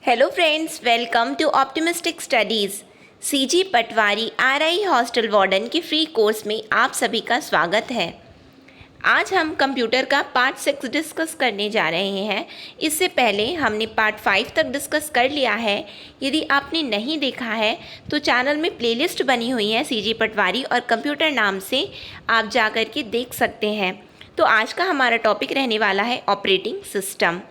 Hello friends, welcome to optimistic studies. CG patwari RI hostel warden के free course में आप सभी का स्वागत है। आज हम कंप्यूटर का पार्ट 6 डिस्कस करने जा रहे हैं। इससे पहले हमने पार्ट 5 तक डिस्कस कर लिया है। यदि आपने नहीं देखा है तो चैनल में प्लेलिस्ट बनी हुई है सीजी पटवारी और कंप्यूटर नाम से, आप जा कर के देख सकते हैं। तो आज का हमारा टॉपिक रहने वाला है ऑपरेटिंग सिस्टम।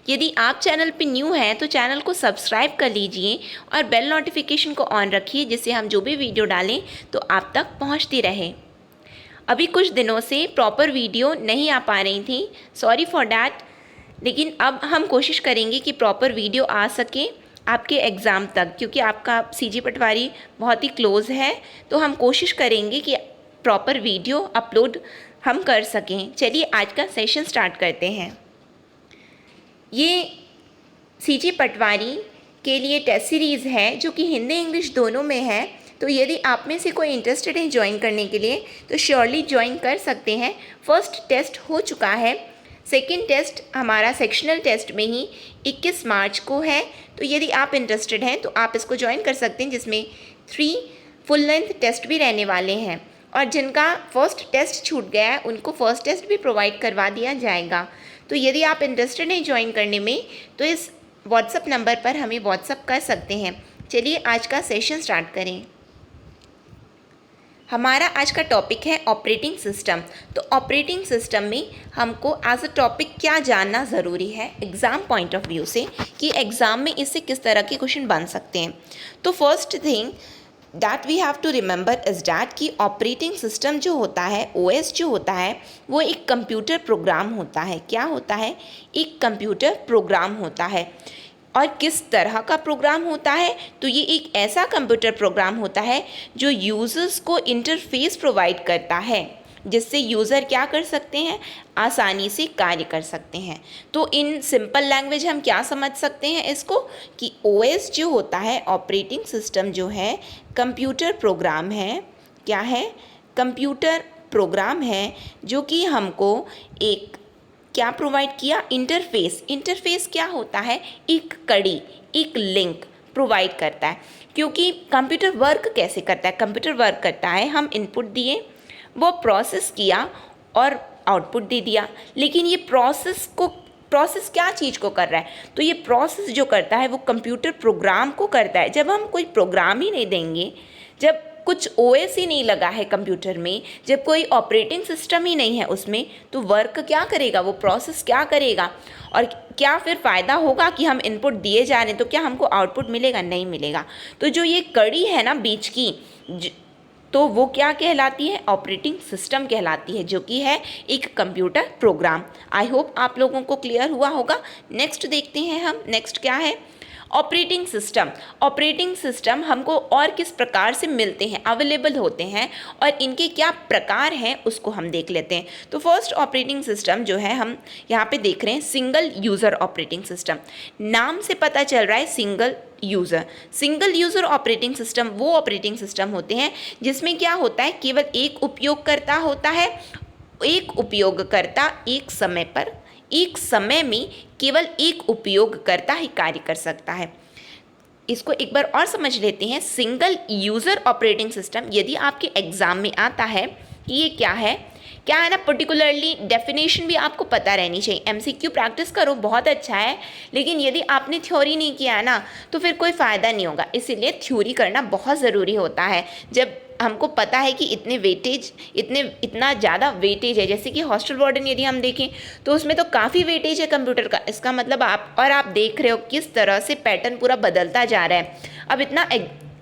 यदि आप चैनल पे न्यू हैं तो चैनल को सब्सक्राइब कर लीजिए और बेल नोटिफिकेशन को ऑन रखिए, जिससे हम जो भी वीडियो डालें तो आप तक पहुंचती रहे। अभी कुछ दिनों से प्रॉपर वीडियो नहीं आ पा रही थी, सॉरी फॉर डैट, लेकिन अब हम कोशिश करेंगे कि प्रॉपर वीडियो आ सके आपके एग्ज़ाम तक, क्योंकि आपका सीजी पटवारी बहुत ही क्लोज़ है। तो हम कोशिश करेंगे कि प्रॉपर वीडियो अपलोड हम कर सकें। चलिए आज का सेशन स्टार्ट करते हैं। ये सीजी पटवारी के लिए टेस्ट सीरीज़ है जो कि हिंदी इंग्लिश दोनों में है। तो यदि आप में से कोई इंटरेस्टेड है ज्वाइन करने के लिए तो श्योरली ज्वाइन कर सकते हैं। फर्स्ट टेस्ट हो चुका है, सेकंड टेस्ट हमारा सेक्शनल टेस्ट में ही 21 मार्च को है। तो यदि आप इंटरेस्टेड हैं तो आप इसको ज्वाइन कर सकते हैं, जिसमें 3 फुल लेंथ टेस्ट भी रहने वाले हैं। और जिनका फर्स्ट टेस्ट छूट गया है उनको फर्स्ट टेस्ट भी प्रोवाइड करवा दिया जाएगा। तो यदि आप इंटरेस्टेड हैं ज्वाइन करने में तो इस व्हाट्सएप नंबर पर हमें व्हाट्सएप कर सकते हैं। चलिए आज का सेशन स्टार्ट करें। हमारा आज का टॉपिक है ऑपरेटिंग सिस्टम। तो ऑपरेटिंग सिस्टम में हमको एज अ टॉपिक क्या जानना ज़रूरी है एग्ज़ाम पॉइंट ऑफ व्यू से, कि एग्ज़ाम में इससे किस तरह के क्वेश्चन बन सकते हैं। तो first thing that we have to remember is that कि ऑपरेटिंग सिस्टम जो होता है, ओएस जो होता है, वो एक कंप्यूटर प्रोग्राम होता है। क्या होता है? एक कंप्यूटर प्रोग्राम होता है। और किस तरह का प्रोग्राम होता है? तो ये एक ऐसा कंप्यूटर प्रोग्राम होता है जो यूज़र्स को इंटरफेस प्रोवाइड करता है, जिससे यूज़र क्या कर सकते हैं, आसानी से कार्य कर सकते हैं। तो इन सिंपल लैंग्वेज हम क्या समझ सकते हैं इसको, कि ओएस जो होता है, ऑपरेटिंग सिस्टम जो है, कंप्यूटर प्रोग्राम है। क्या है? कंप्यूटर प्रोग्राम है जो कि हमको एक क्या प्रोवाइड किया, इंटरफेस। इंटरफेस क्या होता है? एक कड़ी, एक लिंक प्रोवाइड करता है। क्योंकि कंप्यूटर वर्क कैसे करता है? कंप्यूटर वर्क करता है, हम इनपुट दिए, वो प्रोसेस किया और आउटपुट दे दिया। लेकिन ये प्रोसेस क्या चीज़ को कर रहा है? तो ये प्रोसेस जो करता है वो कंप्यूटर प्रोग्राम को करता है। जब हम कोई प्रोग्राम ही नहीं देंगे, जब कुछ ओएस ही नहीं लगा है कंप्यूटर में, जब कोई ऑपरेटिंग सिस्टम ही नहीं है उसमें, तो वर्क क्या करेगा, वो प्रोसेस क्या करेगा? और क्या फिर फ़ायदा होगा कि हम इनपुट दिए जा रहे हैं तो क्या हमको आउटपुट मिलेगा? नहीं मिलेगा। तो जो ये कड़ी है ना बीच की, तो वो क्या कहलाती है? ऑपरेटिंग सिस्टम कहलाती है, जो कि है एक कंप्यूटर प्रोग्राम। आई होप आप लोगों को क्लियर हुआ होगा। नेक्स्ट देखते हैं हम, नेक्स्ट क्या है? Operating system. ऑपरेटिंग सिस्टम हमको और किस प्रकार से मिलते हैं, अवेलेबल होते हैं, और इनके क्या प्रकार हैं उसको हम देख लेते हैं। तो फर्स्ट ऑपरेटिंग सिस्टम जो है हम यहाँ पे देख रहे हैं, सिंगल यूज़र ऑपरेटिंग सिस्टम। नाम से पता चल रहा है single user. Single user operating system वो ऑपरेटिंग सिस्टम होते हैं जिसमें क्या होता है, केवल एक उपयोगकर्ता होता है। एक उपयोगकर्ता एक समय में केवल एक उपयोगकर्ता ही कार्य कर सकता है। इसको एक बार और समझ लेते हैं। सिंगल यूज़र ऑपरेटिंग सिस्टम यदि आपके एग्ज़ाम में आता है कि ये क्या है ना, पर्टिकुलरली डेफिनेशन भी आपको पता रहनी चाहिए। एमसीक्यू प्रैक्टिस करो, बहुत अच्छा है, लेकिन यदि आपने थ्योरी नहीं किया ना तो फिर कोई फ़ायदा नहीं होगा। इसीलिए थ्योरी करना बहुत ज़रूरी होता है। जब हमको पता है कि इतना ज़्यादा वेटेज है, जैसे कि हॉस्टल वार्डन यदि हम देखें तो उसमें तो काफ़ी वेटेज है कंप्यूटर का। इसका मतलब आप देख रहे हो किस तरह से पैटर्न पूरा बदलता जा रहा है। अब इतना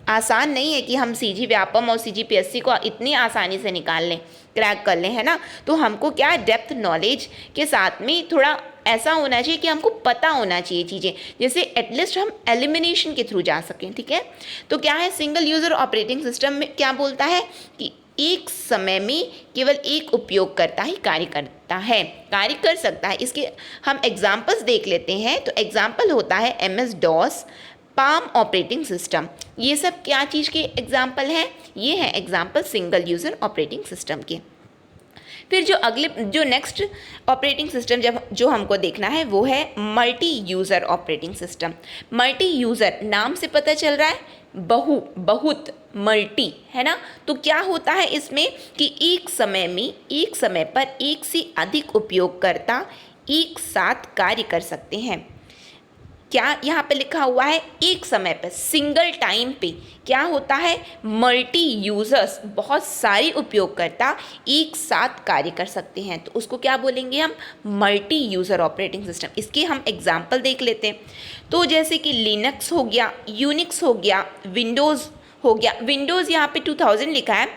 आसान नहीं है कि हम सीजी व्यापम और सीजीपीएससी को इतनी आसानी से निकाल लें, क्रैक कर लें, है ना। तो हमको क्या, डेप्थ नॉलेज के साथ में थोड़ा ऐसा होना चाहिए कि हमको पता होना चाहिए चीज़ें, जैसे एटलीस्ट हम एलिमिनेशन के थ्रू जा सकें। ठीक है, तो क्या है, सिंगल यूज़र ऑपरेटिंग सिस्टम में क्या बोलता है कि एक समय में केवल एक उपयोगकर्ता ही कार्य कर सकता है। इसके हम एग्जाम्पल्स देख लेते हैं। तो एग्जाम्पल होता है MS DOS, palm operating system. ये सब क्या चीज़ के एग्जाम्पल हैं? ये हैं example single user operating system के। फिर जो नेक्स्ट ऑपरेटिंग सिस्टम जो हमको देखना है वो है multi user operating system. Multi user नाम से पता चल रहा है बहुत मल्टी, है ना। तो क्या होता है इसमें कि एक समय पर एक से अधिक उपयोगकर्ता एक साथ कार्य कर सकते हैं। क्या यहाँ पे लिखा हुआ है, एक समय पर सिंगल टाइम पे क्या होता है, मल्टी यूजर्स, बहुत सारे उपयोगकर्ता एक साथ कार्य कर सकते हैं, तो उसको क्या बोलेंगे हम, मल्टी यूज़र ऑपरेटिंग सिस्टम। इसके हम एग्जाम्पल देख लेते हैं। तो जैसे कि लिनक्स हो गया, यूनिक्स हो गया, विंडोज़ हो गया। विंडोज़ यहाँ पे 2000 लिखा है,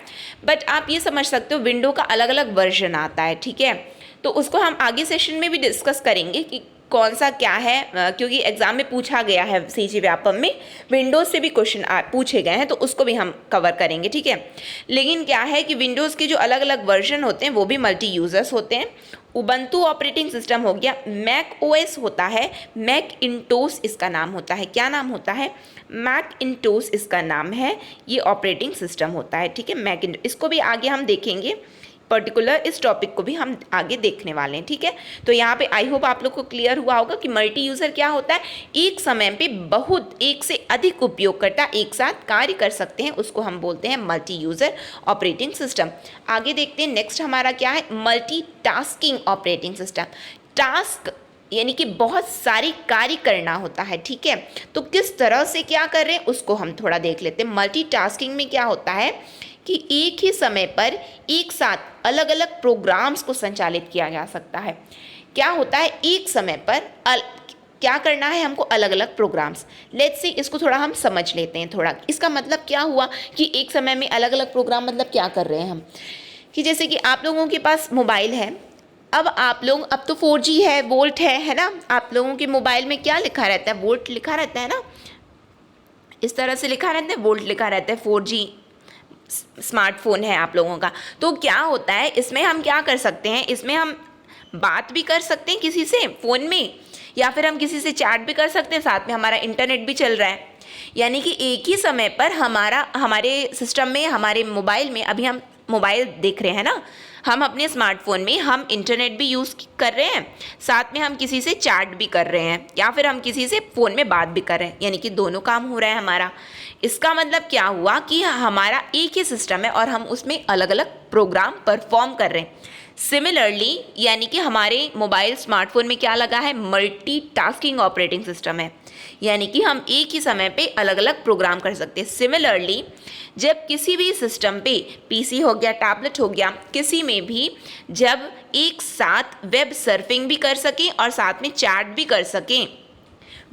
बट आप ये समझ सकते हो विंडो का अलग अलग वर्जन आता है, ठीक है। तो उसको हम आगे सेशन में भी डिस्कस करेंगे कि कौन सा क्या है, क्योंकि एग्जाम में पूछा गया है सीजी व्यापम में विंडोज़ से भी क्वेश्चन पूछे गए हैं, तो उसको भी हम कवर करेंगे, ठीक है। लेकिन क्या है कि विंडोज़ के जो अलग अलग वर्जन होते हैं वो भी मल्टी यूज़र्स होते हैं। उबंटू ऑपरेटिंग सिस्टम हो गया, मैक ओएस होता है, मैकिंटोश इसका नाम होता है। क्या नाम होता है, मैकिंटोश इसका नाम है, ये ऑपरेटिंग सिस्टम होता है, ठीक है। मैकिंटोश, इसको भी आगे हम देखेंगे, पर्टिकुलर इस टॉपिक को भी हम आगे देखने वाले हैं, ठीक है। तो यहाँ पे आई होप आप लोग को क्लियर हुआ होगा कि मल्टी यूज़र क्या होता है, एक समय पे एक से अधिक उपयोगकर्ता एक साथ कार्य कर सकते हैं, उसको हम बोलते हैं मल्टी यूज़र ऑपरेटिंग सिस्टम। आगे देखते हैं नेक्स्ट हमारा क्या है, multi tasking operating system. Task यानी कि बहुत सारी कार्य करना होता है, ठीक है। तो किस तरह से क्या कर रहे हैं उसको हम थोड़ा देख लेते हैं। मल्टी टास्किंग में क्या होता है कि एक ही समय पर एक साथ अलग अलग प्रोग्राम्स को संचालित किया जा सकता है। क्या होता है, एक समय पर क्या करना है हमको, अलग अलग प्रोग्राम्स। लेट्स सी इसको थोड़ा हम समझ लेते हैं। थोड़ा इसका मतलब क्या हुआ कि एक समय में अलग अलग प्रोग्राम, मतलब क्या कर रहे हैं हम, कि जैसे कि आप लोगों के पास मोबाइल है, अब तो 4G है, वोल्ट है ना। आप लोगों के मोबाइल में क्या लिखा रहता है, वोल्ट लिखा रहता है ना, इस तरह से लिखा रहता है, वोल्ट लिखा रहता है। 4G स्मार्टफोन है आप लोगों का। तो क्या होता है इसमें हम क्या कर सकते हैं, इसमें हम बात भी कर सकते हैं किसी से फ़ोन में, या फिर हम किसी से चैट भी कर सकते हैं, साथ में हमारा इंटरनेट भी चल रहा है। यानी कि एक ही समय पर हमारे सिस्टम में, हमारे मोबाइल में, अभी हम मोबाइल देख रहे हैं ना, हम अपने स्मार्टफोन में हम इंटरनेट भी यूज़ कर रहे हैं, साथ में हम किसी से चैट भी कर रहे हैं, या फिर हम किसी से फ़ोन में बात भी कर रहे हैं, यानी कि दोनों काम हो रहा है हमारा। इसका मतलब क्या हुआ कि हमारा एक ही सिस्टम है और हम उसमें अलग अलग प्रोग्राम परफॉर्म कर रहे हैं। सिमिलरली यानी कि हमारे मोबाइल स्मार्टफोन में क्या लगा है, मल्टीटास्किंग ऑपरेटिंग सिस्टम है, यानी कि हम एक ही समय पे अलग अलग प्रोग्राम कर सकते हैं। सिमिलरली जब किसी भी सिस्टम पे, पीसी हो गया, टैबलेट हो गया, किसी में भी जब एक साथ वेब सर्फिंग भी कर सकें और साथ में चैट भी कर सकें,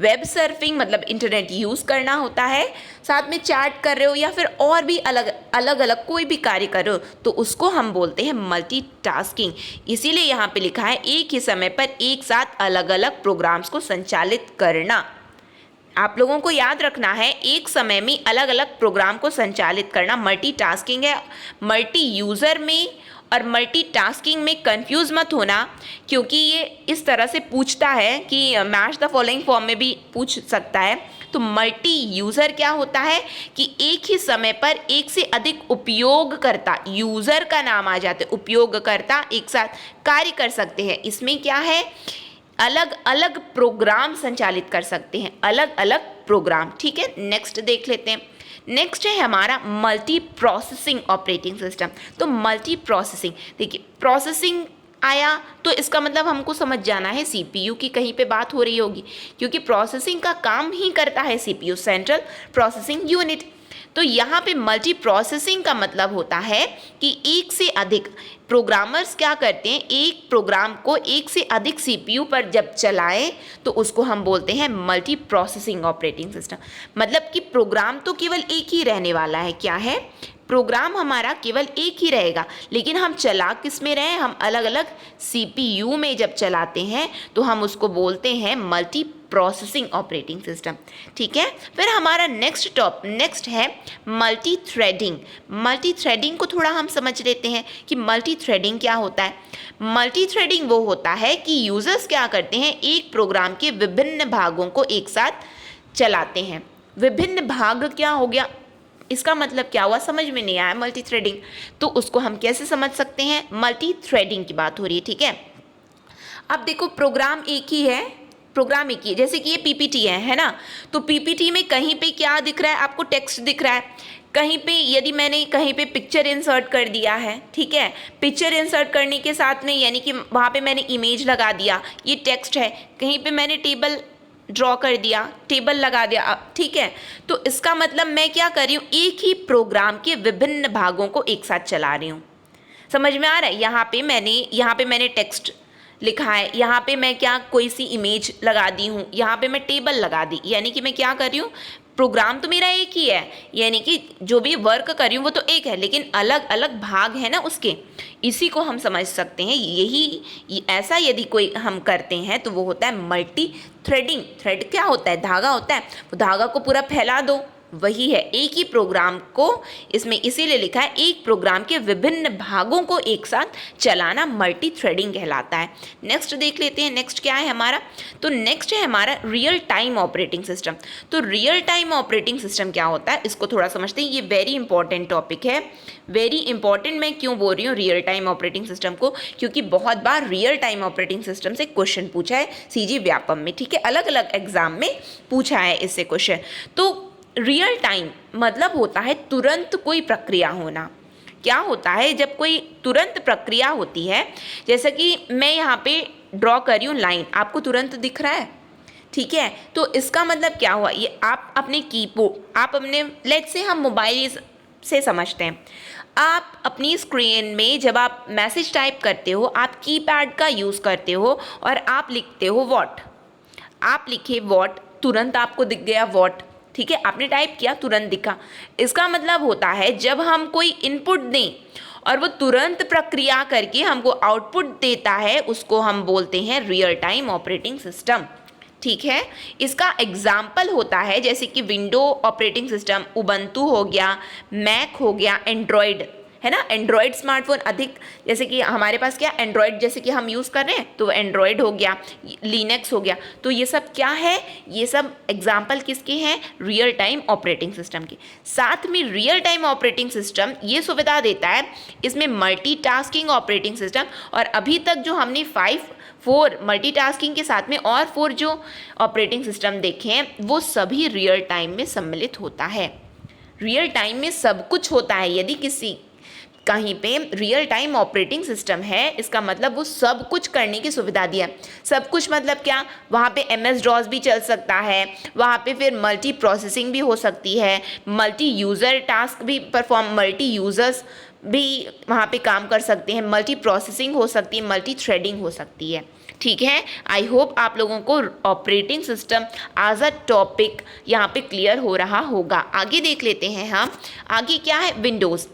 वेब सर्फिंग मतलब इंटरनेट यूज़ करना होता है, साथ में चैट कर रहे हो या फिर और भी अलग अलग कोई भी कार्य कर रहे हो, तो उसको हम बोलते हैं मल्टीटास्किंग। इसीलिए यहाँ पे लिखा है एक ही समय पर एक साथ अलग अलग प्रोग्राम्स को संचालित करना। आप लोगों को याद रखना है, एक समय में अलग अलग प्रोग्राम को संचालित करना मल्टीटास्किंग है। मल्टी यूज़र में और मल्टीटास्किंग में कंफ्यूज मत होना, क्योंकि ये इस तरह से पूछता है कि मैच द फॉलोइंग फॉर्म में भी पूछ सकता है। तो मल्टी यूज़र क्या होता है कि एक ही समय पर एक से अधिक उपयोगकर्ता, यूज़र का नाम आ जाते, उपयोगकर्ता एक साथ कार्य कर सकते हैं। इसमें क्या है, अलग अलग प्रोग्राम संचालित कर सकते हैं, अलग अलग प्रोग्राम, ठीक है। नेक्स्ट देख लेते हैं। नेक्स्ट है हमारा मल्टी प्रोसेसिंग ऑपरेटिंग सिस्टम। तो मल्टी प्रोसेसिंग, देखिए प्रोसेसिंग आया तो इसका मतलब हमको समझ जाना है सीपीयू की कहीं पे बात हो रही होगी, क्योंकि प्रोसेसिंग का काम ही करता है सीपीयू, सेंट्रल प्रोसेसिंग यूनिट। तो यहाँ पे मल्टी प्रोसेसिंग का मतलब होता है कि एक से अधिक प्रोग्रामर्स क्या करते हैं, एक प्रोग्राम को एक से अधिक सीपीयू पर जब चलाएं तो उसको हम बोलते हैं मल्टी प्रोसेसिंग ऑपरेटिंग सिस्टम। मतलब कि प्रोग्राम तो केवल एक ही रहने वाला है, क्या है, प्रोग्राम हमारा केवल एक ही रहेगा, लेकिन हम चला किस में रहे, हम अलग अलग सीपीयू में जब चलाते हैं तो हम उसको बोलते हैं मल्टी प्रोसेसिंग ऑपरेटिंग सिस्टम, ठीक है। फिर हमारा नेक्स्ट है मल्टी थ्रेडिंग। मल्टी थ्रेडिंग को थोड़ा हम समझ लेते हैं कि मल्टी थ्रेडिंग क्या होता है। मल्टी थ्रेडिंग वो होता है कि यूजर्स क्या करते हैं, एक प्रोग्राम के विभिन्न भागों को एक साथ चलाते हैं। विभिन्न भाग क्या हो गया, इसका मतलब क्या हुआ, समझ में नहीं आया मल्टी थ्रेडिंग, तो उसको हम कैसे समझ सकते हैं, मल्टी थ्रेडिंग की बात हो रही है, ठीक है। अब देखो प्रोग्राम एक ही है, प्रोग्राम एक ही है, जैसे कि ये पीपीटी है ना, तो पीपीटी में कहीं पे क्या दिख रहा है आपको, टेक्स्ट दिख रहा है, कहीं पे यदि मैंने कहीं पे पिक्चर इंसर्ट कर दिया है, ठीक है, पिक्चर इंसर्ट करने के साथ में यानी कि वहाँ पे मैंने इमेज लगा दिया, ये टेक्स्ट है, कहीं पे मैंने टेबल ड्रॉ कर दिया, टेबल लगा दिया, ठीक है, तो इसका मतलब मैं क्या कर रही हूँ, एक ही प्रोग्राम के विभिन्न भागों को एक साथ चला रही हूँ। समझ में आ रहा है, यहाँ पे मैंने टेक्स्ट लिखा है, यहाँ पे मैं क्या कोई सी इमेज लगा दी हूँ, यहाँ पे मैं टेबल लगा दी, यानी कि मैं क्या कर रही हूँ, प्रोग्राम तो मेरा एक ही है, यानी कि जो भी वर्क कर रही हूँ वो तो एक है, लेकिन अलग अलग भाग है ना उसके, इसी को हम समझ सकते हैं। यही ऐसा यदि कोई हम करते हैं तो वो होता है मल्टी थ्रेडिंग। थ्रेड क्या होता है, धागा होता है, वो धागा को पूरा फैला दो, वही है, एक ही प्रोग्राम को इसमें इसीलिए लिखा है, एक प्रोग्राम के विभिन्न भागों को एक साथ चलाना मल्टी थ्रेडिंग कहलाता है। नेक्स्ट देख लेते हैं, नेक्स्ट क्या है हमारा, तो नेक्स्ट है हमारा रियल टाइम ऑपरेटिंग सिस्टम। तो रियल टाइम ऑपरेटिंग सिस्टम क्या होता है, इसको थोड़ा समझते हैं, ये वेरी इंपॉर्टेंट टॉपिक है, वेरी इंपॉर्टेंट। मैं क्यों बोल रही हूँ रियल टाइम ऑपरेटिंग सिस्टम को, क्योंकि बहुत बार रियल टाइम ऑपरेटिंग सिस्टम से क्वेश्चन पूछा है सीजी व्यापम में, ठीक है, अलग अलग एग्जाम में पूछा है इससे क्वेश्चन। तो रियल टाइम मतलब होता है तुरंत कोई प्रक्रिया होना। क्या होता है जब कोई तुरंत प्रक्रिया होती है, जैसे कि मैं यहाँ पे ड्रॉ कर रही हूँ लाइन, आपको तुरंत दिख रहा है, ठीक है, तो इसका मतलब क्या हुआ, ये आप अपने कीबोर्ड, आप अपने लेट्स से हम मोबाइल से समझते हैं, आप अपनी स्क्रीन में जब आप मैसेज टाइप करते हो, आप कीपैड का यूज़ करते हो और आप लिखते हो वॉट, आप लिखे वॉट, तुरंत आपको दिख गया वॉट, ठीक है, आपने टाइप किया तुरंत दिखा। इसका मतलब होता है जब हम कोई इनपुट दें और वो तुरंत प्रक्रिया करके हमको आउटपुट देता है, उसको हम बोलते हैं रियल टाइम ऑपरेटिंग सिस्टम, ठीक है। इसका एग्जाम्पल होता है जैसे कि विंडो ऑपरेटिंग सिस्टम, उबंटू हो गया, मैक हो गया, एंड्रॉयड है ना, एंड्रॉयड स्मार्टफोन अधिक, जैसे कि हमारे पास क्या एंड्रॉयड जैसे कि हम यूज़ कर रहे हैं तो एंड्रॉयड हो गया, लिनक्स हो गया, तो ये सब क्या है, ये सब एग्जाम्पल किसके हैं, रियल टाइम ऑपरेटिंग सिस्टम के। साथ में रियल टाइम ऑपरेटिंग सिस्टम ये सुविधा देता है, इसमें मल्टीटास्किंग ऑपरेटिंग सिस्टम, और अभी तक जो हमने 4 मल्टीटास्किंग के साथ में और 4 जो ऑपरेटिंग सिस्टम देखे हैं वो सभी रियल टाइम में सम्मिलित होता है। रियल टाइम में सब कुछ होता है, यदि किसी कहीं पे रियल टाइम ऑपरेटिंग सिस्टम है, इसका मतलब वो सब कुछ करने की सुविधा दी है। सब कुछ मतलब क्या, वहाँ पे MS-DOS भी चल सकता है, वहाँ पे फिर मल्टी प्रोसेसिंग भी हो सकती है, मल्टी यूज़र टास्क भी परफॉर्म, मल्टी यूज़र्स भी वहाँ पे काम कर सकते हैं, मल्टी प्रोसेसिंग हो सकती है, मल्टी थ्रेडिंग हो सकती है, ठीक है। आई होप आप लोगों को operating system as a topic यहाँ पे क्लियर हो रहा होगा। आगे देख लेते हैं हम, आगे क्या है, विंडोज़।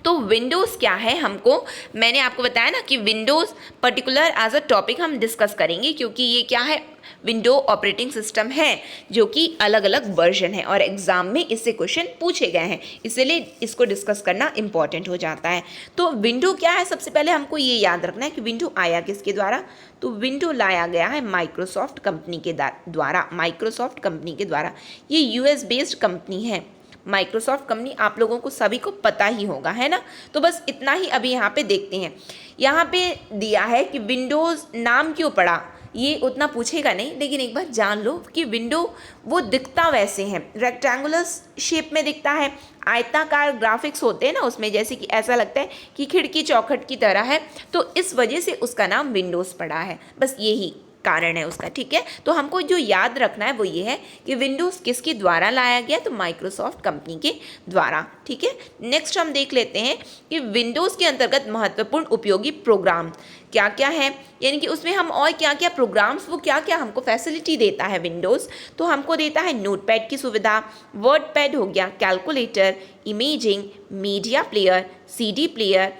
तो विंडोज़ क्या है, हमको मैंने आपको बताया ना कि Windows particular as a topic हम डिस्कस करेंगे, क्योंकि ये क्या है, विंडो ऑपरेटिंग सिस्टम है जो कि अलग अलग वर्जन है और एग्ज़ाम में इससे क्वेश्चन पूछे गए हैं, इसलिए इसको डिस्कस करना इम्पॉर्टेंट हो जाता है। तो विंडो क्या है, सबसे पहले हमको ये याद रखना है कि विंडो आया किसके द्वारा, तो विंडो लाया गया है माइक्रोसॉफ्ट कंपनी के द्वारा, माइक्रोसॉफ्ट कंपनी के द्वारा। ये US बेस्ड कंपनी है, माइक्रोसॉफ्ट कंपनी आप लोगों को सभी को पता ही होगा, है ना। तो बस इतना ही अभी यहाँ पे देखते हैं, यहाँ पे दिया है कि विंडोज़ नाम क्यों पड़ा, ये उतना पूछेगा नहीं, लेकिन एक बार जान लो कि विंडो वो दिखता वैसे है, रेक्टेंगुलर शेप में दिखता है, आयताकार ग्राफिक्स होते हैं ना उसमें, जैसे कि ऐसा लगता है कि खिड़की चौखट की तरह है, तो इस वजह से उसका नाम विंडोज़ पड़ा है, बस यही कारण है उसका, ठीक है। तो हमको जो याद रखना है वो ये है कि विंडोज़ किसके द्वारा लाया गया, तो माइक्रोसॉफ्ट कंपनी के द्वारा, ठीक है। नेक्स्ट हम देख लेते हैं कि विंडोज़ के अंतर्गत महत्वपूर्ण उपयोगी प्रोग्राम क्या क्या है, यानी कि उसमें हम और क्या क्या प्रोग्राम्स, वो क्या क्या हमको फैसिलिटी देता है विंडोज़, तो हमको देता है नोटपैड की सुविधा, वर्डपैड हो गया, calculator, imaging, media player, CD player,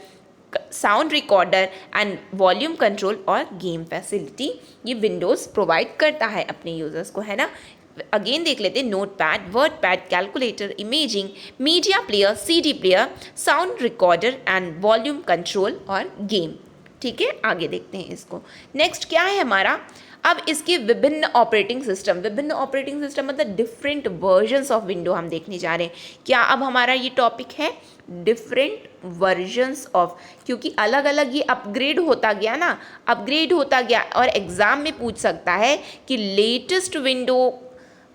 sound recorder and volume control और गेम फैसिलिटी ये विंडोज़ प्रोवाइड करता है अपने यूज़र्स को, है ना। अगेन देख लेते हैं, notepad, WordPad, calculator, imaging, media player, CD player, sound recorder and volume control और गेम, ठीक है, आगे देखते हैं इसको। नेक्स्ट क्या है हमारा, अब इसके विभिन्न ऑपरेटिंग सिस्टम मतलब डिफरेंट वर्जन्स ऑफ विंडो हम देखने जा रहे हैं। क्या अब हमारा ये टॉपिक है डिफरेंट वर्जन्स ऑफ, क्योंकि अलग अलग ये अपग्रेड होता गया और एग्ज़ाम में पूछ सकता है कि लेटेस्ट विंडो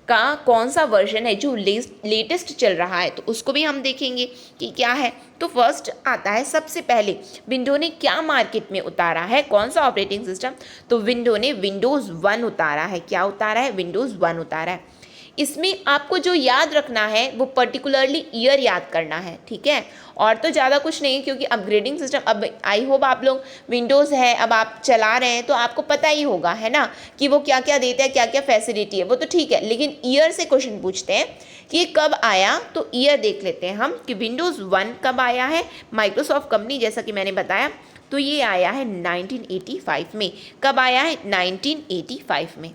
का कौन सा वर्जन है जो लेटेस्ट चल रहा है, तो उसको भी हम देखेंगे कि क्या है। तो फर्स्ट आता है, सबसे पहले विंडो ने क्या मार्केट में उतारा है, कौन सा ऑपरेटिंग सिस्टम, तो विंडो ने विंडोज़ 1 उतारा है। क्या उतारा है, विंडोज़ 1 उतारा है। इसमें आपको जो याद रखना है वो पर्टिकुलरली ईयर याद करना है, ठीक है, और तो ज़्यादा कुछ नहीं, क्योंकि अपग्रेडिंग सिस्टम, अब आई होप आप लोग विंडोज़ है अब आप चला रहे हैं तो आपको पता ही होगा, है ना, कि वो क्या क्या देता है, क्या क्या फैसिलिटी है, वो तो ठीक है, लेकिन ईयर से क्वेश्चन पूछते हैं कि ये कब आया, तो ईयर देख लेते हैं हम कि विंडोज़ 1 कब आया है। माइक्रोसॉफ्ट कंपनी, जैसा कि मैंने बताया, तो ये आया है 1985 में। कब आया है, 1985 में।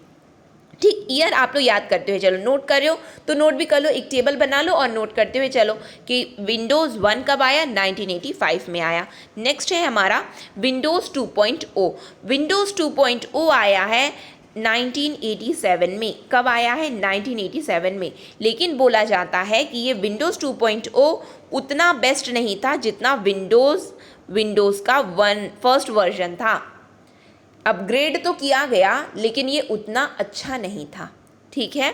ठीक, ईयर आप लोग याद करते हुए चलो, नोट कर रहे हो तो नोट भी कर लो, एक टेबल बना लो और नोट करते हुए चलो कि विंडोज़ 1 कब आया, 1985 में आया। नेक्स्ट है हमारा विंडोज़ 2.0। विंडोज़ 2.0 आया है 1987 में। कब आया है, 1987 में। लेकिन बोला जाता है कि ये विंडोज़ 2.0 उतना बेस्ट नहीं था जितना विंडोज़ का फर्स्ट वर्जन था। अपग्रेड तो किया गया लेकिन ये उतना अच्छा नहीं था, ठीक है।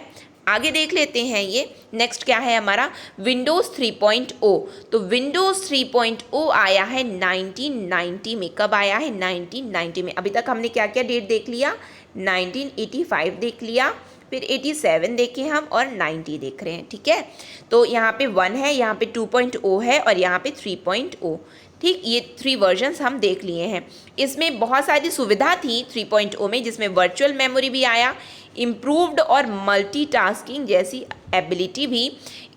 आगे देख लेते हैं ये नेक्स्ट क्या है हमारा, विंडोज़ 3.0। तो विंडोज़ 3.0 आया है 1990 में। कब आया है, 1990 में। अभी तक हमने क्या क्या डेट देख लिया, 1985 देख लिया, फिर 87 देखे हम और 90 देख रहे हैं, ठीक है। तो यहाँ पे 1 है, यहाँ पे 2.0 है और यहाँ पे 3.0, ठीक। ये 3 वर्जन्स हम देख लिए हैं। इसमें बहुत सारी सुविधा थी 3.0 में, जिसमें वर्चुअल मेमोरी भी आया, इम्प्रूव्ड और मल्टीटास्किंग जैसी एबिलिटी भी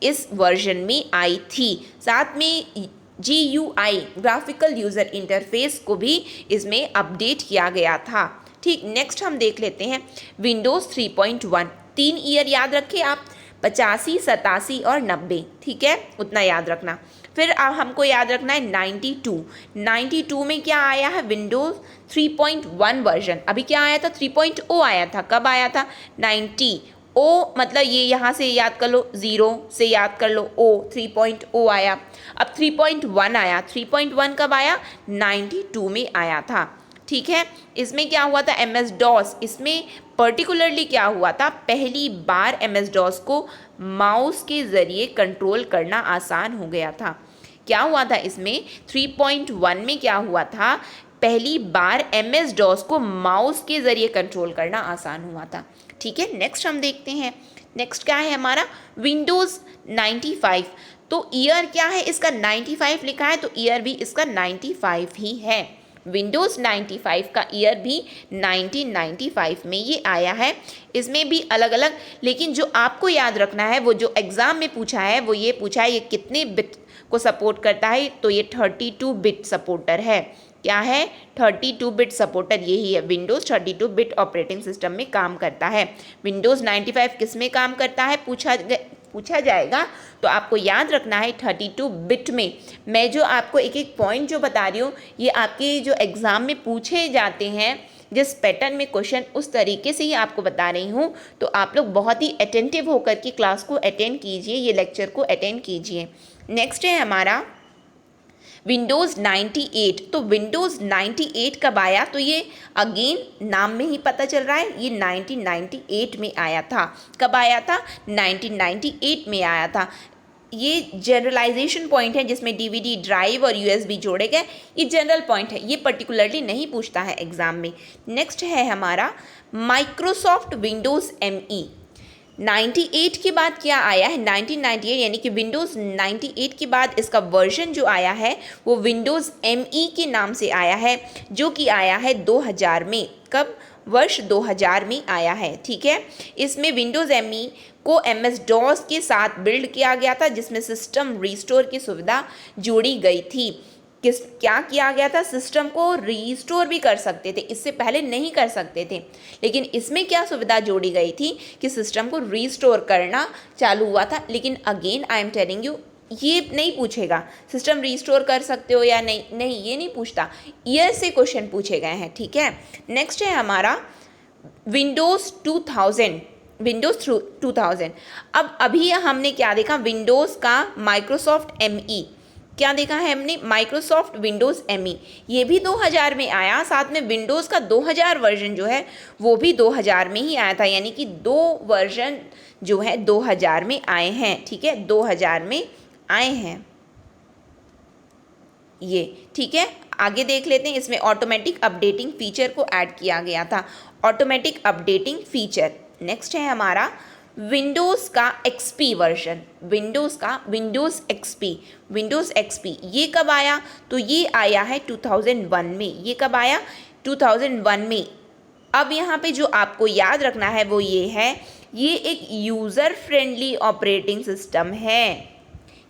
इस वर्जन में आई थी। साथ में GUI ग्राफिकल यूज़र इंटरफेस को भी इसमें अपडेट किया गया था, ठीक। नेक्स्ट हम देख लेते हैं विंडोज़ 3.1। 3 ईयर याद रखें आप, 85, 87 और 90, ठीक है, उतना याद रखना। फिर अब हमको याद रखना है 92 में क्या आया है, विंडोज़ 3.1 वर्जन। अभी क्या आया था, 3.0 आया था। कब आया था, 90। ओ मतलब ये यहाँ से याद कर लो, 0 से याद कर लो, ओ 3.0 आया। अब 3.1 आया, 3.1 कब आया, 92 में आया था, ठीक है। इसमें क्या हुआ था, MS-DOS, इसमें पर्टिकुलरली क्या हुआ था, पहली बार MS-DOS को माउस के ज़रिए कंट्रोल करना आसान हो गया था। क्या हुआ था इसमें, 3.1 में क्या हुआ था, पहली बार MS-DOS को माउस के ज़रिए कंट्रोल करना आसान हुआ था, ठीक है। नेक्स्ट हम देखते हैं, नेक्स्ट क्या है हमारा, विंडोज़ 95। तो ईयर क्या है इसका, 95 लिखा है, तो ईयर भी इसका 95 ही है। विंडोज़ 95 का ईयर भी 1995 में ये आया है। इसमें भी अलग अलग, लेकिन जो आपको याद रखना है, वो जो एग्ज़ाम में पूछा है, वो ये पूछा है ये कितने बिट को सपोर्ट करता है, तो ये 32 बिट सपोर्टर है। क्या है, 32 बिट सपोर्टर यही है। विंडोज़ 32 बिट ऑपरेटिंग सिस्टम में काम करता है। विंडोज़ 95 किस में काम करता है पूछा जाएगा, तो आपको याद रखना है 32 बिट में। मैं जो आपको एक एक पॉइंट जो बता रही हूँ, ये आपके जो एग्ज़ाम में पूछे जाते हैं, जिस पैटर्न में क्वेश्चन, उस तरीके से ही आपको बता रही हूँ। तो आप लोग बहुत ही अटेंटिव होकर के क्लास को अटेंड कीजिए, ये लेक्चर को अटेंड कीजिए। नेक्स्ट है हमारा विंडोज़ 98। तो विंडोज़ 98 कब आया, तो ये अगेन नाम में ही पता चल रहा है, ये 1998 में आया था। कब आया था, 1998 में आया था। ये जनरलाइजेशन पॉइंट है जिसमें DVD ड्राइव और USB जोड़े गए, ये जनरल पॉइंट है, ये पर्टिकुलरली नहीं पूछता है एग्ज़ाम में। नेक्स्ट है हमारा माइक्रोसॉफ्ट विंडोज़ ME। 98 के बाद क्या आया है, 1998 यानी कि विंडोज़ 98 के बाद इसका वर्जन जो आया है वो विंडोज़ ME के नाम से आया है, जो कि आया है 2000 में। कब, वर्ष 2000 में आया है, ठीक है। इसमें विंडोज़ ME को MS-DOS के साथ बिल्ड किया गया था, जिसमें सिस्टम रिस्टोर की सुविधा जोड़ी गई थी। क्या किया गया था, सिस्टम को रीस्टोर भी कर सकते थे, इससे पहले नहीं कर सकते थे, लेकिन इसमें क्या सुविधा जोड़ी गई थी कि सिस्टम को रीस्टोर करना चालू हुआ था। लेकिन again I am telling you, ये नहीं पूछेगा सिस्टम रिस्टोर कर सकते हो या नहीं, नहीं ये नहीं पूछता, ईयर से क्वेश्चन पूछे गए हैं, ठीक है। नेक्स्ट है हमारा विंडोज़ 2000, विंडोज़ 2000। अब अभी हमने क्या देखा, विंडोज़ का माइक्रोसॉफ्ट एमई, क्या देखा है हमने, माइक्रोसॉफ्ट विंडोज़ एमई, ये भी 2000 में आया, साथ में विंडोज़ का 2000 वर्जन जो है वो भी 2000 में ही आया था, यानी कि 2 वर्जन जो है 2000 में आए हैं, ठीक है, 2000 में आए हैं ये, ठीक है। आगे देख लेते हैं, इसमें ऑटोमेटिक अपडेटिंग फीचर को ऐड किया गया था, ऑटोमेटिक अपडेटिंग फीचर। नेक्स्ट है हमारा विंडोज़ का एक्सपी वर्जन, विंडोज़ का विंडोज़ एक्सपी ये कब आया, तो ये आया है 2001 में, ये कब आया 2001 में। अब यहाँ पे जो आपको याद रखना है वो ये है, ये एक यूज़र फ्रेंडली ऑपरेटिंग सिस्टम है।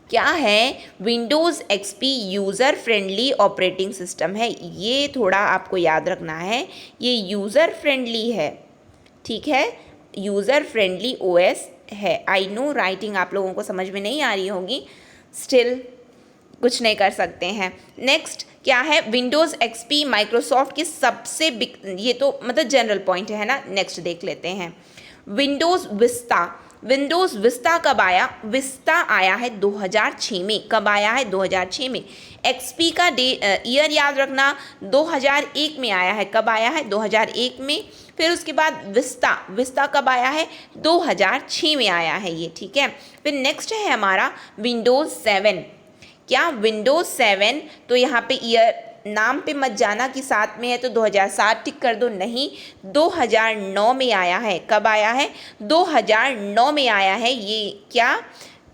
क्या है, Windows XP user friendly operating system है, ये थोड़ा आपको याद रखना है, ये यूज़र फ्रेंडली है, ठीक है, यूज़र फ्रेंडली ओएस है। आई नो राइटिंग आप लोगों को समझ में नहीं आ रही होगी, स्टिल कुछ नहीं कर सकते हैं। नेक्स्ट क्या है, विंडोज़ एक्सपी माइक्रोसॉफ्ट की सबसे बिग, ये तो मतलब जनरल पॉइंट है ना। नेक्स्ट देख लेते हैं विंडोज़ विस्टा, विंडोज़ विस्टा कब आया, विस्टा आया है 2006 में, कब आया है 2006 में। एक्सपी का ईयर याद रखना, 2001 में आया है, कब आया है 2001 में। फिर उसके बाद विस्टा कब आया है, 2006 में आया है ये, ठीक है। फिर नेक्स्ट है हमारा विंडोज़ 7, क्या विंडोज़ 7, तो यहाँ पे ईयर नाम पे मत जाना कि साथ में है तो 2007 टिक कर दो, नहीं 2009 में आया है, कब आया है 2009 में आया है ये क्या,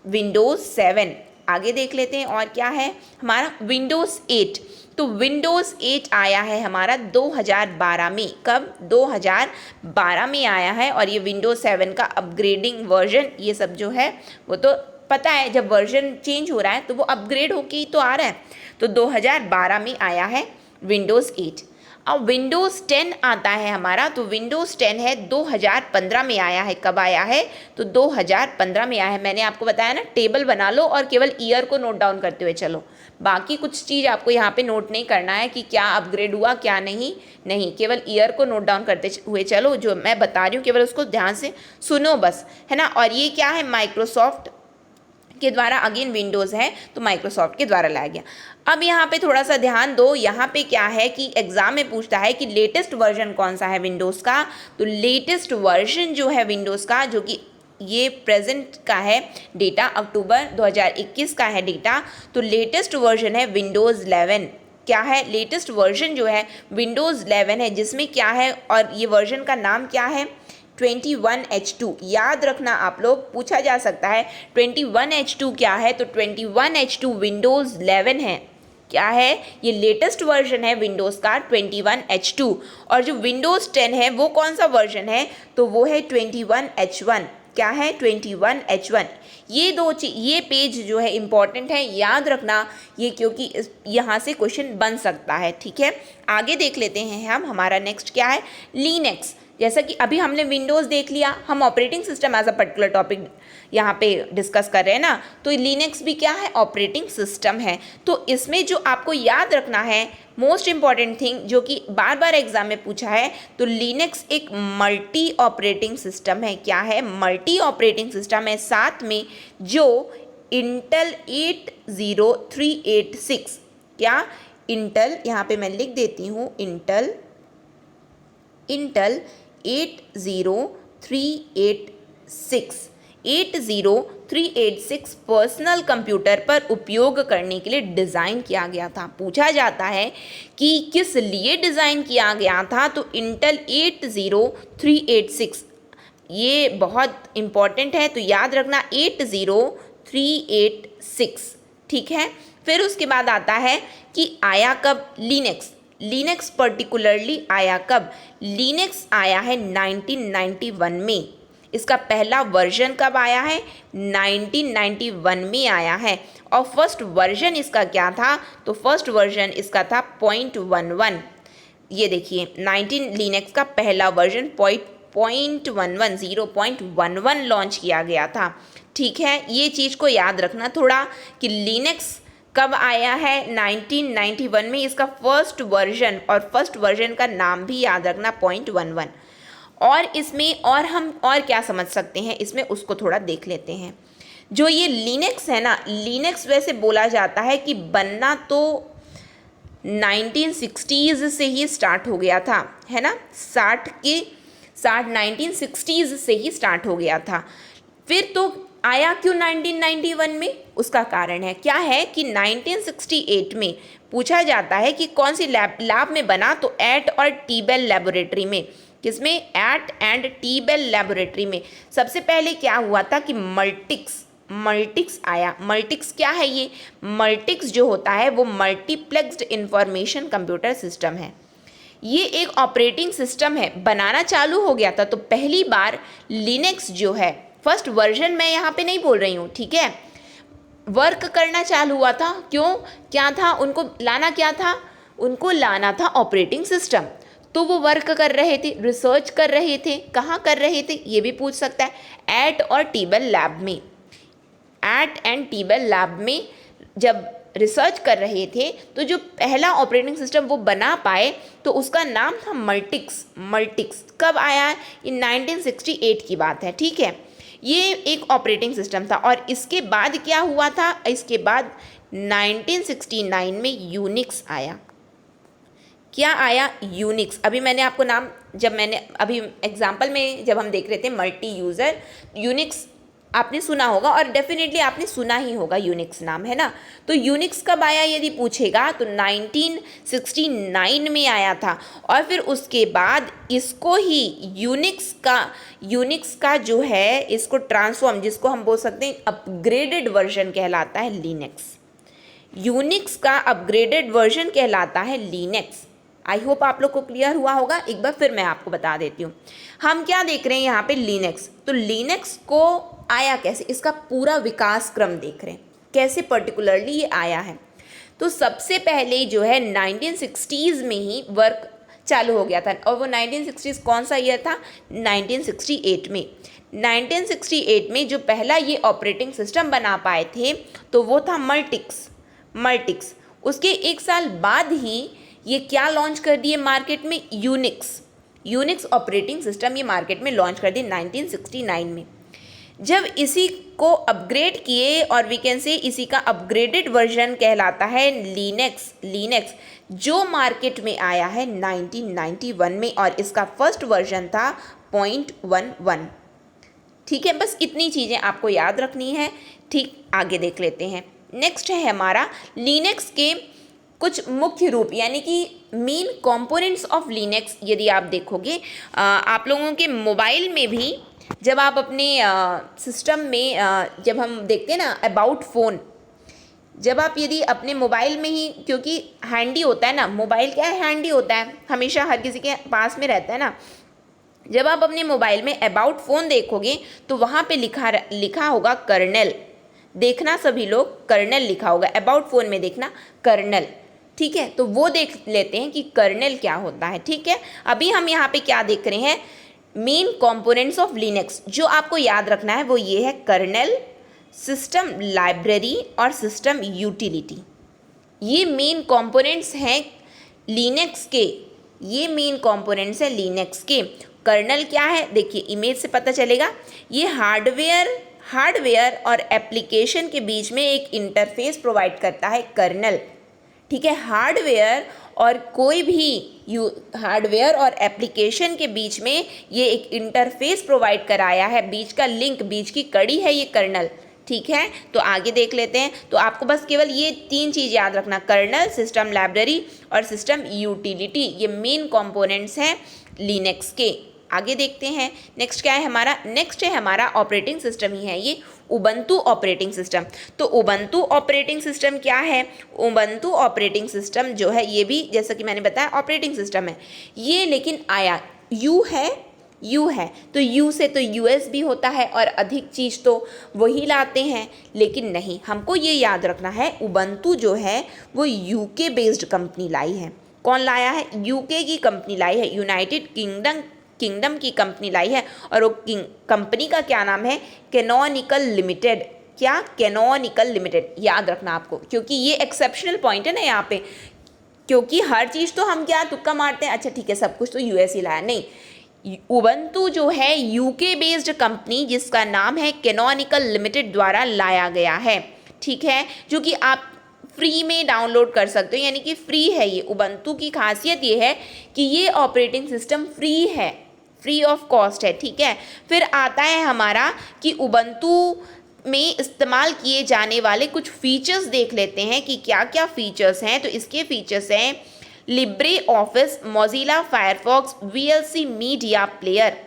विंडोज़ 7। आगे देख लेते हैं और क्या है हमारा विंडोज़ 8, तो विंडोज़ 8 आया है हमारा 2012 में, कब 2012 में आया है। और ये विंडोज़ 7 का अपग्रेडिंग वर्जन, ये सब जो है वो तो पता है, जब वर्जन चेंज हो रहा है तो वो अपग्रेड होके ही तो आ रहा है, तो 2012 में आया है विंडोज़ 8। अब विंडोज़ 10 आता है हमारा, तो विंडोज़ 10 है 2015 में आया है, कब आया है तो 2015 में आया है। मैंने आपको बताया ना, टेबल बना लो और केवल ईयर को नोट डाउन करते हुए चलो, बाकी कुछ चीज़ आपको यहाँ पे नोट नहीं करना है कि क्या अपग्रेड हुआ क्या नहीं, नहीं केवल ईयर को नोट डाउन करते हुए चलो, जो मैं बता रही हूँ केवल उसको ध्यान से सुनो बस, है ना। और ये क्या है, माइक्रोसॉफ्ट के द्वारा, अगेन विंडोज़ है तो माइक्रोसॉफ्ट के द्वारा लाया गया। अब यहाँ पे थोड़ा सा ध्यान दो, यहाँ पे क्या है कि एग्जाम में पूछता है कि लेटेस्ट वर्जन कौन सा है विंडोज़ का, तो लेटेस्ट वर्जन जो है विंडोज़ का, जो कि ये प्रेजेंट का है डेटा, अक्टूबर 2021 का है डेटा, तो लेटेस्ट वर्जन है विंडोज़ 11। क्या है, लेटेस्ट वर्जन जो है विंडोज़ 11 है, जिसमें क्या है, और ये वर्जन का नाम क्या है, 21H2। याद रखना आप लोग, पूछा जा सकता है 21H2 क्या है, तो 21H2 विंडोज़ 11 है। क्या है, ये लेटेस्ट वर्जन है विंडोज़ का 21H2। और जो विंडोज़ 10 है वो कौन सा वर्जन है, तो वो है 21H1। क्या है, 21H1। ये दो चीज, ये पेज जो है इंपॉर्टेंट है, याद रखना ये, क्योंकि यहाँ से क्वेश्चन बन सकता है, ठीक है। आगे देख लेते हैं हम, हमारा नेक्स्ट क्या है, लिनक्स। जैसा कि अभी हमने विंडोज़ देख लिया, हम operating system as a particular topic यहाँ पे डिस्कस कर रहे हैं ना, तो लिनक्स भी क्या है, ऑपरेटिंग सिस्टम है। तो इसमें जो आपको याद रखना है, मोस्ट इम्पॉर्टेंट थिंग जो कि बार बार एग्जाम में पूछा है, तो लिनक्स एक मल्टी ऑपरेटिंग सिस्टम है। क्या है, मल्टी ऑपरेटिंग सिस्टम है, साथ में जो इंटेल 80386, क्या इंटेल, यहाँ पे मैं लिख देती हूँ, इंटेल 80386 पर्सनल कंप्यूटर पर उपयोग करने के लिए डिज़ाइन किया गया था। पूछा जाता है कि किस लिए डिज़ाइन किया गया था, तो इंटेल 80386, ये बहुत इम्पॉर्टेंट है, तो याद रखना 80386, ठीक है। फिर उसके बाद आता है कि आया कब लिनक्स पर्टिकुलरली आया कब, लिनक्स आया है 1991 में। इसका पहला वर्जन कब आया है, 1991 में आया है। और फर्स्ट वर्जन इसका क्या था, तो फर्स्ट वर्जन इसका था 0.11। ये देखिए 19 लिनक्स का पहला वर्जन 0.11 लॉन्च किया गया था, ठीक है, ये चीज़ को याद रखना थोड़ा कि लिनक्स कब आया है, 1991 में इसका फर्स्ट वर्जन, और फर्स्ट वर्जन का नाम भी याद रखना .11। और इसमें और हम और क्या समझ सकते हैं इसमें, उसको थोड़ा देख लेते हैं। जो ये लिनक्स है ना, लिनक्स वैसे बोला जाता है कि बनना तो 1960s से ही स्टार्ट हो गया था, है ना, 1960s से ही स्टार्ट हो गया था। फिर तो आया क्यों 1991 में, उसका कारण है क्या है कि 1968 में पूछा जाता है कि कौन सी लैब में बना, तो एट और टी बेल लेबोरेटरी में। किसमें? AT and T Bell laboratory में। सबसे पहले क्या हुआ था कि मल्टिक्स आया। मल्टिक्स क्या है? ये मल्टिक्स जो होता है वो मल्टीप्लेक्स्ड इंफॉर्मेशन कंप्यूटर सिस्टम है। ये एक ऑपरेटिंग सिस्टम है, बनाना चालू हो गया था। तो पहली बार लिनक्स जो है, फर्स्ट वर्जन मैं यहाँ पे नहीं बोल रही हूँ, ठीक है, वर्क करना चालू हुआ था। क्यों? क्या था उनको लाना? क्या था उनको लाना? था ऑपरेटिंग सिस्टम। तो वो वर्क कर रहे थे, रिसर्च कर रहे थे। कहाँ कर रहे थे ये भी पूछ सकता है। एट और टीबेल लैब में, एट एंड टीबेल लैब में जब रिसर्च कर रहे थे तो जो पहला ऑपरेटिंग सिस्टम वो बना पाए तो उसका नाम था मल्टिक्स। मल्टिक्स कब आया है? ये 1968 की बात है, ठीक है। ये एक ऑपरेटिंग सिस्टम था। और इसके बाद क्या हुआ था? इसके बाद 1969 में यूनिक्स आया। क्या आया? यूनिक्स। अभी मैंने आपको नाम, जब मैंने अभी एग्जाम्पल में जब हम देख रहे थे मल्टी यूज़र, यूनिक्स आपने सुना होगा, और डेफिनेटली आपने सुना ही होगा यूनिक्स नाम, है ना। तो यूनिक्स कब आया यदि पूछेगा तो 1969 में आया था। और फिर उसके बाद इसको ही यूनिक्स का जो है, इसको ट्रांसफॉर्म, जिसको हम बोल सकते हैं अपग्रेडेड वर्जन कहलाता है लिनक्स। यूनिक्स का अपग्रेडेड वर्जन कहलाता है लिनक्स। आई होप आप लोग को क्लियर हुआ होगा। एक बार फिर मैं आपको बता देती हूँ। हम क्या देख रहे हैं यहाँ पे? लिनक्स। तो लिनक्स को आया कैसे, इसका पूरा विकास क्रम देख रहे हैं, कैसे पर्टिकुलरली ये आया है। तो सबसे पहले जो है 1960s में ही वर्क चालू हो गया था। और वो 1960s कौन सा ईयर था? 1968 में। 1968 में जो पहला ये ऑपरेटिंग सिस्टम बना पाए थे तो वो था मल्टिक्स। उसके एक साल बाद ही ये क्या लॉन्च कर दिए मार्केट में? यूनिक्स ऑपरेटिंग सिस्टम ये मार्केट में लॉन्च कर दिए 1969 में। जब इसी को अपग्रेड किए, और वी कैन से इसी का अपग्रेडेड वर्जन कहलाता है लिनक्स, जो मार्केट में आया है 1991 में, और इसका फर्स्ट वर्जन था .11। ठीक है, बस इतनी चीज़ें आपको याद रखनी है। ठीक, आगे देख लेते हैं। नेक्स्ट है हमारा लिनक्स के कुछ मुख्य रूप, यानी कि मेन कंपोनेंट्स ऑफ लिनक्स। यदि आप देखोगे आप लोगों के मोबाइल में भी, जब आप अपने सिस्टम में जब हम देखते हैं ना अबाउट फ़ोन, जब आप यदि अपने मोबाइल में ही, क्योंकि हैंडी होता है ना मोबाइल, क्या है? हैंडी होता है, हमेशा हर किसी के पास में रहता है ना। जब आप अपने मोबाइल में अबाउट फ़ोन देखोगे तो वहाँ पे लिखा होगा कर्नेल। देखना सभी लोग, कर्नेल लिखा होगा अबाउट फ़ोन में, देखना कर्नेल, ठीक है। तो वो देख लेते हैं कि कर्नेल क्या होता है, ठीक है। अभी हम यहाँ पे क्या देख रहे हैं? Main components of Linux. जो आपको याद रखना है वो ये है कर्नेल, सिस्टम लाइब्रेरी और सिस्टम यूटिलिटी। ये मेन कंपोनेंट्स हैं लिनक्स के, ये मेन कंपोनेंट्स हैं लिनक्स के। कर्नेल क्या है? देखिए इमेज से पता चलेगा। ये हार्डवेयर और एप्लीकेशन के बीच में एक इंटरफेस प्रोवाइड करता है कर्नेल, ठीक है। हार्डवेयर और कोई भी हार्डवेयर और एप्लीकेशन के बीच में ये एक इंटरफेस प्रोवाइड कराया है, बीच का लिंक, बीच की कड़ी है ये कर्नेल, ठीक है। तो आगे देख लेते हैं। तो आपको बस केवल ये तीन चीज़ याद रखना, कर्नेल, सिस्टम लाइब्रेरी और सिस्टम यूटिलिटी, ये मेन कंपोनेंट्स हैं लिनक्स के। आगे देखते हैं नेक्स्ट क्या है हमारा। नेक्स्ट है हमारा ऑपरेटिंग सिस्टम ही है ये, उबंटू ऑपरेटिंग सिस्टम। तो उबंटू ऑपरेटिंग सिस्टम क्या है? उबंटू ऑपरेटिंग सिस्टम जो है ये भी, जैसा कि मैंने बताया, ऑपरेटिंग सिस्टम है ये, लेकिन आया यू है तो यू से तो यूएस भी होता है और अधिक चीज़ तो वही लाते हैं, लेकिन नहीं, हमको ये याद रखना है उबंटू जो है वो यूके बेस्ड कंपनी लाई है। कौन लाया है? यूके की कंपनी लाई है, यूनाइटेड किंगडम किंगडम की कंपनी लाई है और वो कंपनी का क्या नाम है, कैनोनिकल लिमिटेड। क्या, कैनोनिकल लिमिटेड, याद रखना आपको, क्योंकि ये एक्सेप्शनल पॉइंट है ना यहाँ पे, क्योंकि हर चीज़ तो हम क्या तुक्का मारते हैं, अच्छा ठीक है सब कुछ तो यूएस ही लाया, नहीं, उबंटू जो है यूके बेस्ड कंपनी जिसका नाम है कैनोनिकल लिमिटेड द्वारा लाया गया है, ठीक है, जो कि आप फ्री में डाउनलोड कर सकते हो, यानी कि फ्री है ये। उबंटू की खासियत ये है कि ये ऑपरेटिंग सिस्टम फ्री है, फ्री ऑफ कॉस्ट है, ठीक है। फिर आता है हमारा कि उबंटू में इस्तेमाल किए जाने वाले कुछ फीचर्स देख लेते हैं कि क्या क्या फीचर्स हैं। तो इसके फीचर्स हैं Libre office, Mozilla Firefox, VLC media player.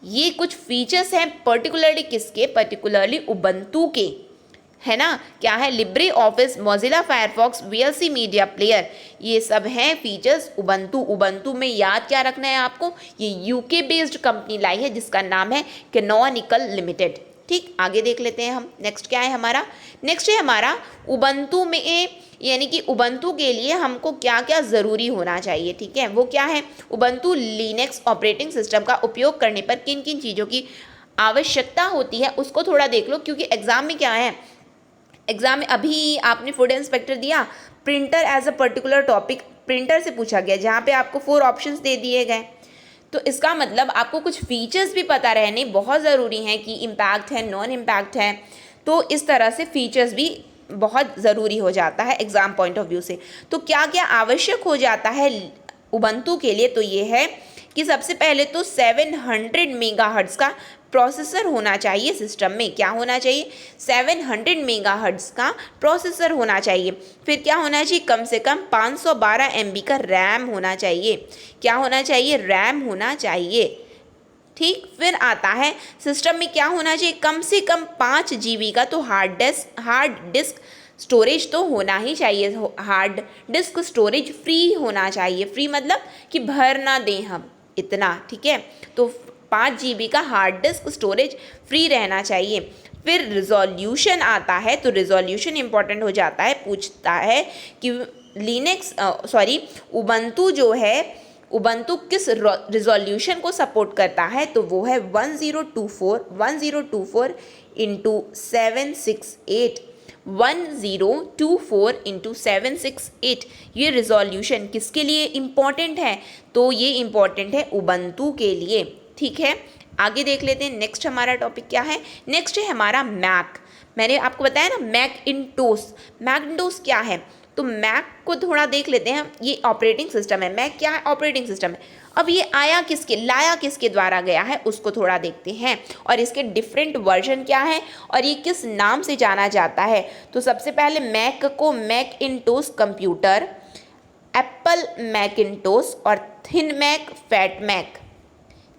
ये कुछ फीचर्स हैं पर्टिकुलरली किसके, पर्टिकुलरली उबंटू के, है ना। क्या है, Libre office, Mozilla Firefox, VLC media player, ये सब हैं फीचर्स उबंटू। उबंटू में याद क्या रखना है आपको, ये यूके बेस्ड कंपनी लाई है जिसका नाम है कैनोनिकल लिमिटेड। ठीक, आगे देख लेते हैं हम। नेक्स्ट क्या है हमारा, नेक्स्ट है हमारा उबंटू में, यानी कि उबंटू के लिए हमको क्या क्या ज़रूरी होना चाहिए, ठीक है, वो क्या है। उबंटू लिनक्स ऑपरेटिंग सिस्टम का उपयोग करने पर किन किन चीज़ों की आवश्यकता होती है उसको थोड़ा देख लो, क्योंकि एग्ज़ाम में क्या है, एग्ज़ाम में अभी आपने फूड इंस्पेक्टर दिया, printer as a particular topic printer से पूछा गया, जहाँ पे आपको 4 ऑप्शंस दे दिए गए। तो इसका मतलब आपको कुछ फीचर्स भी पता रहने बहुत ज़रूरी हैं कि इम्पैक्ट है, नॉन इम्पैक्ट है। तो इस तरह से फीचर्स भी बहुत ज़रूरी हो जाता है एग्ज़ाम पॉइंट ऑफ व्यू से। तो क्या क्या आवश्यक हो जाता है उबंटू के लिए, तो ये है कि सबसे पहले तो 700 मेगाहर्ट्ज़ का प्रोसेसर होना चाहिए सिस्टम में। क्या होना चाहिए, 700 मेगाहर्ट्ज़ का प्रोसेसर होना चाहिए। फिर क्या होना चाहिए, कम से कम 512 MB का रैम होना चाहिए। क्या होना चाहिए, रैम होना चाहिए, ठीक। फिर आता है सिस्टम में क्या होना चाहिए, कम से कम 5 GB का तो हार्ड डिस्क स्टोरेज तो होना ही चाहिए। हार्ड डिस्क स्टोरेज फ्री होना चाहिए, फ्री मतलब कि भर ना दें हम इतना, ठीक है। तो 5 GB का हार्ड डिस्क स्टोरेज फ्री रहना चाहिए। फिर रिजोल्यूशन आता है, तो रिजोल्यूशन इंपॉर्टेंट हो जाता है, पूछता है कि उबंटू जो है, उबंटू किस रिजोल्यूशन को सपोर्ट करता है, तो वो है 1024 इंटू 768, 1024 इंटू 768। ये रिजोल्यूशन किसके लिए इम्पॉर्टेंट है, तो ये इम्पॉर्टेंट है उबंटू के लिए, ठीक है। आगे देख लेते हैं नेक्स्ट हमारा टॉपिक क्या है। नेक्स्ट है हमारा मैक। मैंने आपको बताया ना मैकिंटोश, मैकिंटोश क्या है, तो मैक को थोड़ा देख लेते हैं। ये ऑपरेटिंग सिस्टम है, मैक क्या है, ऑपरेटिंग सिस्टम है। अब ये लाया किसके द्वारा गया है उसको थोड़ा देखते हैं, और इसके डिफरेंट वर्जन क्या है और ये किस नाम से जाना जाता है। तो सबसे पहले मैक को मैकिंटोश कंप्यूटर, एप्पल मैकिंटोश और थिन मैक, फैट मैक,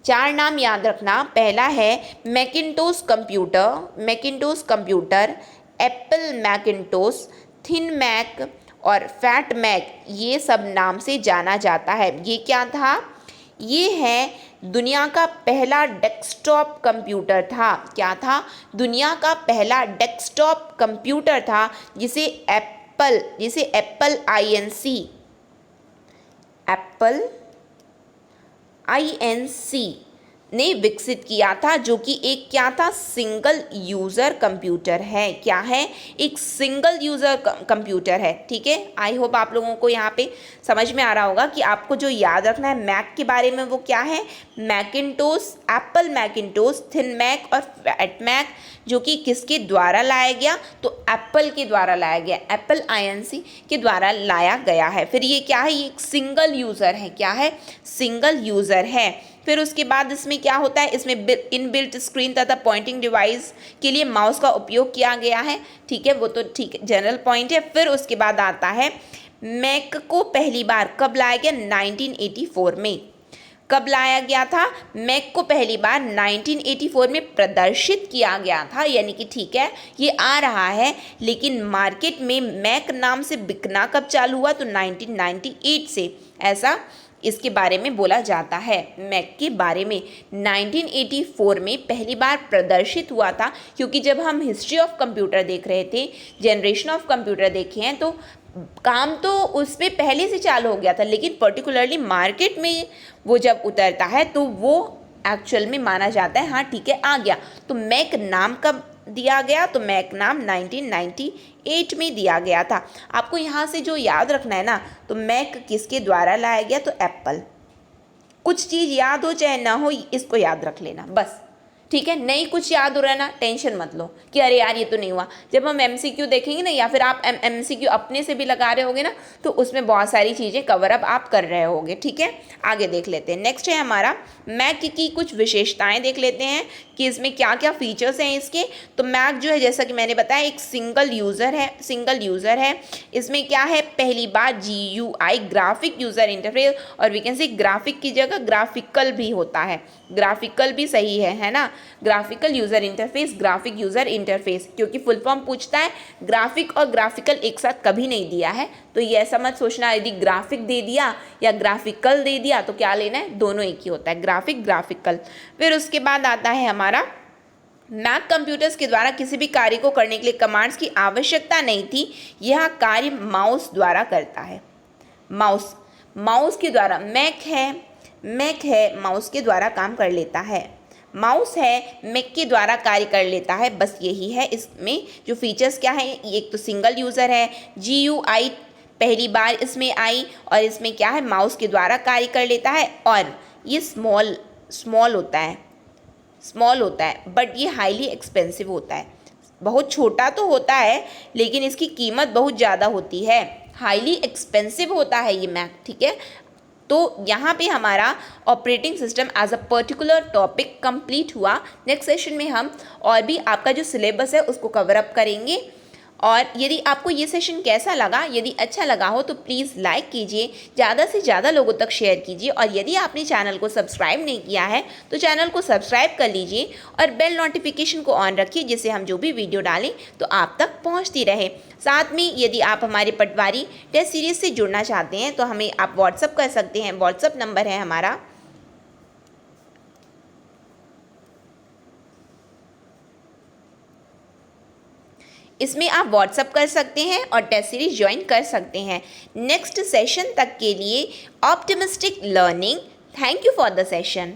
4 नाम याद रखना। पहला है Macintosh computer, Apple Macintosh, thin Mac और फैट मैक, ये सब नाम से जाना जाता है। ये क्या था, ये है दुनिया का पहला डेस्कटॉप कंप्यूटर था। क्या था, दुनिया का पहला डेस्कटॉप कंप्यूटर था जिसे एप्पल INC ने विकसित किया था, जो कि एक क्या था, सिंगल यूज़र कंप्यूटर है। क्या है, एक सिंगल यूज़र कंप्यूटर है, ठीक है। आई होप आप लोगों को यहाँ पे समझ में आ रहा होगा कि आपको जो याद रखना है मैक के बारे में वो क्या है, Macintosh, Apple Macintosh, thin Mac और फैट मैक, जो कि किसके द्वारा लाया गया, तो एप्पल के द्वारा लाया गया, एप्पल INC के द्वारा लाया गया है। फिर ये क्या है, ये एक सिंगल यूज़र है। क्या है, सिंगल यूज़र है। फिर उसके बाद इसमें क्या होता है, इसमें इनबिल्ट स्क्रीन तथा पॉइंटिंग डिवाइस के लिए माउस का उपयोग किया गया है, ठीक है, वो तो ठीक है, जनरल पॉइंट है। फिर उसके बाद आता है मैक को पहली बार कब लाया गया, 1984 में। कब लाया गया था, मैक को पहली बार 1984 में प्रदर्शित किया गया था, यानी कि ठीक है ये आ रहा है, लेकिन मार्केट में मैक नाम से बिकना कब चालू हुआ, तो 1998 से, ऐसा इसके बारे में बोला जाता है। मैक के बारे में 1984 में पहली बार प्रदर्शित हुआ था, क्योंकि जब हम हिस्ट्री ऑफ कंप्यूटर देख रहे थे, जनरेशन ऑफ कंप्यूटर देखे हैं, तो काम तो उस पर पहले से चालू हो गया था, लेकिन पर्टिकुलरली मार्केट में वो जब उतरता है तो वो एक्चुअल में माना जाता है हाँ ठीक है आ गया। तो मैक नाम कब दिया गया? तो मैक नाम 1998 में दिया गया था। आपको यहाँ से जो याद रखना है ना, तो मैक किसके द्वारा लाया गया? तो एप्पल। कुछ चीज़ याद हो चाहे ना हो, इसको याद रख लेना बस, ठीक है। नहीं कुछ याद हो रहा है ना, टेंशन मत लो कि अरे यार ये तो नहीं हुआ। जब हम एमसीक्यू देखेंगे ना, या फिर आप एमसीक्यू अपने से भी लगा रहे होगे ना, तो उसमें बहुत सारी चीज़ें कवर अप आप कर रहे होगे, ठीक है। आगे देख लेते हैं। नेक्स्ट है हमारा मैक की कुछ विशेषताएं देख लेते हैं कि इसमें क्या क्या फीचर्स हैं इसके। तो मैक जो है जैसा कि मैंने बताया एक सिंगल यूज़र है। इसमें क्या है? पहली बात GUI ग्राफिक यूज़र इंटरफेस, और वी कैन से ग्राफिक की जगह ग्राफिकल भी होता है, ग्राफिकल भी सही है ना। Graphical user interface, graphic user interface, क्योंकि फुल फॉर्म पूछता है। ग्राफिक और ग्राफिकल एक साथ कभी नहीं दिया है, तो ये ऐसा मत सोचना यदि ग्राफिक दे दिया या ग्राफिकल दे दिया तो क्या लेना है, दोनों एक ही होता है, ग्राफिक ग्राफिकल। फिर उसके बाद आता है हमारा मैक कंप्यूटर्स के द्वारा किसी भी कार्य को करने के लिए कमांड्स की आवश्यकता नहीं थी, यह कार्य माउस द्वारा करता है। माउस के द्वारा मैक है माउस के द्वारा काम कर लेता है। माउस है मैक के द्वारा कार्य कर लेता है, बस यही है। इसमें जो फीचर्स क्या है, एक तो सिंगल यूज़र है, GUI पहली बार इसमें आई, और इसमें क्या है माउस के द्वारा कार्य कर लेता है, और ये स्मॉल होता है बट ये हाईली एक्सपेंसिव होता है। बहुत छोटा तो होता है लेकिन इसकी कीमत बहुत ज़्यादा होती है, हाईली एक्सपेंसिव होता है ये मैक, ठीक है। तो यहाँ पे हमारा operating system as a particular topic complete हुआ। नेक्स्ट सेशन में हम और भी आपका जो सिलेबस है उसको कवर अप करेंगे। और यदि आपको ये सेशन कैसा लगा, यदि अच्छा लगा हो तो प्लीज़ लाइक कीजिए, ज़्यादा से ज़्यादा लोगों तक शेयर कीजिए, और यदि आपने चैनल को सब्सक्राइब नहीं किया है तो चैनल को सब्सक्राइब कर लीजिए और बेल नोटिफिकेशन को ऑन रखिए, जिससे हम जो भी वीडियो डालें तो आप तक पहुंचती रहे। साथ में यदि आप हमारे पटवारी टेस्ट सीरीज से जुड़ना चाहते हैं तो हमें आप व्हाट्सअप कर सकते हैं। व्हाट्सअप नंबर है हमारा इसमें आप व्हाट्सअप कर सकते हैं और टेस्ट सीरीज ज्वाइन कर सकते हैं। नेक्स्ट सेशन तक के लिए optimistic learning. Thank you for the session.